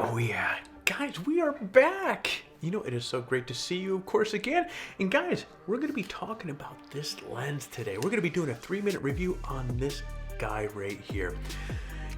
Oh yeah, guys, we are back. You know, it is so great to see you, of course, again. And guys, we're going to be talking about this lens today. We're going to be doing a 3-minute review on this guy right here.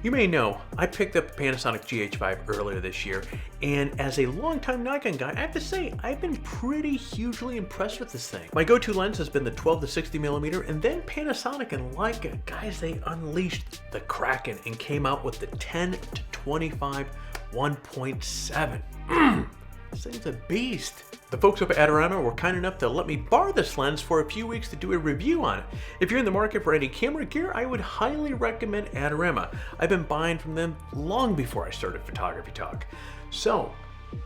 You may know, I picked up the Panasonic GH5 earlier this year, and as a longtime Nikon guy, I have to say, I've been pretty hugely impressed with this thing. My go-to lens has been the 12-60mm, and then Panasonic and Leica, guys, they unleashed the Kraken and came out with the 10-25 1.7. This thing's a beast. The folks up at Adorama were kind enough to let me borrow this lens for a few weeks to do a review on it. If you're in the market for any camera gear, I would highly recommend Adorama. I've been buying from them long before I started Photography Talk. So,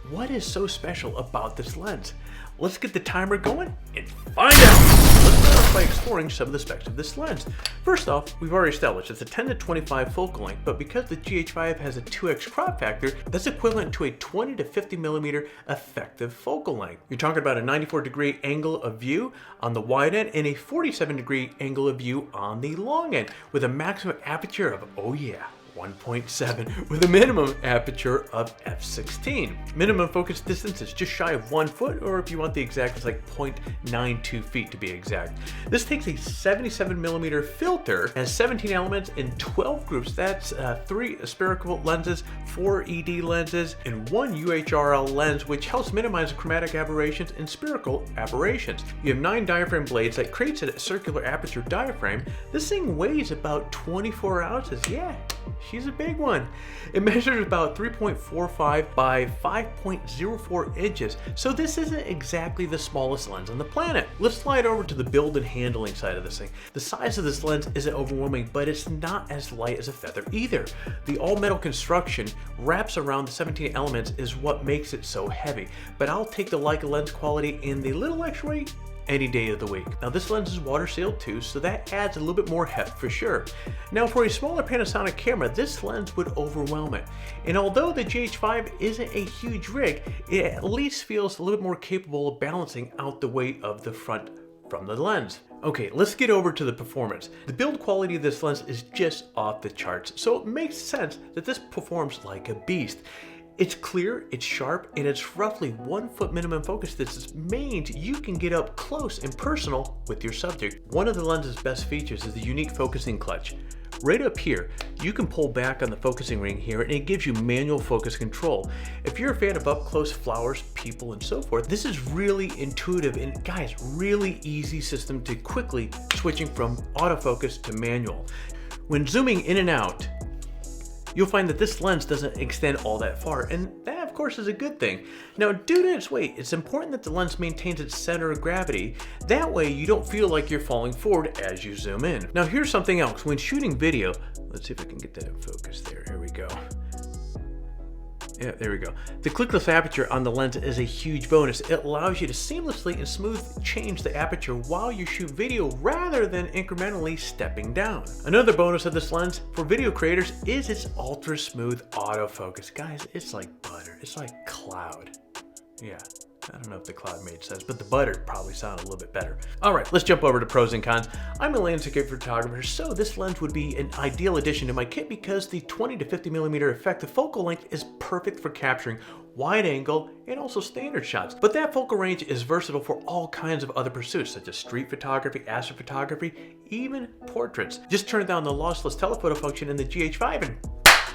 what is so special about this lens? Let's get the timer going and find out. Let's start off by exploring some of the specs of this lens. First off, we've already established it's a 10-25 focal length, but because the GH5 has a 2x crop factor, that's equivalent to a 20-50mm effective focal length. You're talking about a 94-degree angle of view on the wide end and a 47-degree angle of view on the long end, with a maximum aperture of, oh yeah, 1.7 with a minimum aperture of f/16. Minimum focus distance is just shy of 1 foot, or if you want the exact, it's like 0.92 feet to be exact. This takes a 77mm filter, has 17 elements in 12 groups. That's 3 spherical lenses, 4 ED lenses, and 1 UHRL lens, which helps minimize chromatic aberrations and spherical aberrations. You have 9 diaphragm blades that creates a circular aperture diaphragm. This thing weighs about 24 ounces. Yeah, she's a big one. It measures about 3.45 by 5.04 inches, so this isn't exactly the smallest lens on the planet. Let's slide over to the build and handling side of this thing. The size of this lens isn't overwhelming, but it's not as light as a feather either. The all-metal construction wraps around the 17 elements is what makes it so heavy, but I'll take the Leica lens quality and the little extra weight any day of the week. Now this lens is water sealed too, so that adds a little bit more heft for sure. Now for a smaller Panasonic camera, this lens would overwhelm it. And although the GH5 isn't a huge rig, it at least feels a little bit more capable of balancing out the weight of the front from the lens. Okay, let's get over to the performance. The build quality of this lens is just off the charts, so it makes sense that this performs like a beast. It's clear, it's sharp, and it's roughly 1 foot minimum focus distance means you can get up close and personal with your subject. One of the lens's best features is the unique focusing clutch. Right up here, you can pull back on the focusing ring here and it gives you manual focus control. If you're a fan of up close flowers, people, and so forth, this is really intuitive and guys, really easy system to quickly switching from autofocus to manual. When zooming in and out, you'll find that this lens doesn't extend all that far, and that of course is a good thing. Now due to its weight, it's important that the lens maintains its center of gravity. That way you don't feel like you're falling forward as you zoom in. Now here's something else. When shooting video, let's see if I can get that in focus there. Here we go. Yeah, there we go. The clickless aperture on the lens is a huge bonus. It allows you to seamlessly and smooth change the aperture while you shoot video rather than incrementally stepping down. Another bonus of this lens for video creators is its ultra smooth autofocus. Guys, it's like butter. It's like cloud. Yeah. I don't know if the cloud made sense, but the butter probably sounded a little bit better. All right, let's jump over to pros and cons. I'm a landscape photographer, so this lens would be an ideal addition to my kit because the 20-50mm effective focal length is perfect for capturing wide angle and also standard shots. But that focal range is versatile for all kinds of other pursuits, such as street photography, astrophotography, even portraits. Just turn down the lossless telephoto function in the GH5 and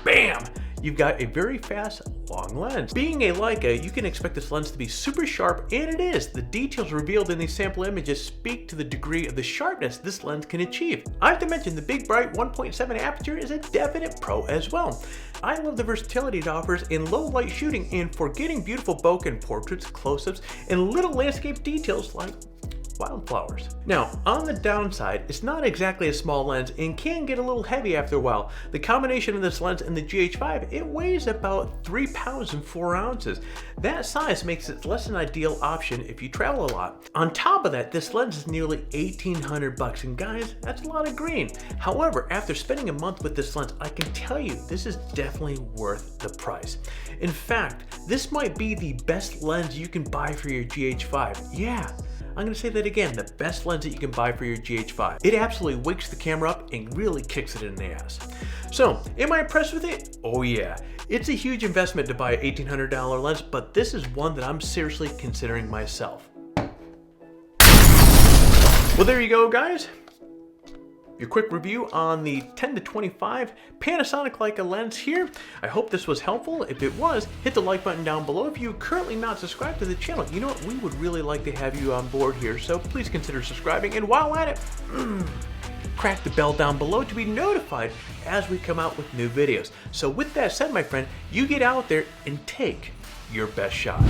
bam! You've got a very fast, long lens. Being a Leica, you can expect this lens to be super sharp, and it is. The details revealed in these sample images speak to the degree of the sharpness this lens can achieve. I have to mention the big bright 1.7 aperture is a definite pro as well. I love the versatility it offers in low light shooting and for getting beautiful bokeh and portraits, close-ups, and little landscape details like wildflowers. Now, on the downside, it's not exactly a small lens and can get a little heavy after a while. The combination of this lens and the GH5, it weighs about 3 pounds and 4 ounces. That size makes it less an ideal option if you travel a lot. On top of that, this lens is nearly $1,800, and guys, that's a lot of green. However, after spending a month with this lens, I can tell you this is definitely worth the price. In fact, this might be the best lens you can buy for your GH5. Yeah. I'm going to say that again, the best lens that you can buy for your GH5. It absolutely wakes the camera up and really kicks it in the ass. So, am I impressed with it? Oh yeah. It's a huge investment to buy an $1,800 lens, but this is one that I'm seriously considering myself. Well, there you go, guys. Your quick review on the 10-25 Panasonic Leica lens here. I hope this was helpful. If it was, hit the like button down below. If you're currently not subscribed to the channel, you know what? We would really like to have you on board here, so please consider subscribing. And while at it, crack the bell down below to be notified as we come out with new videos. So with that said, my friend, you get out there and take your best shot.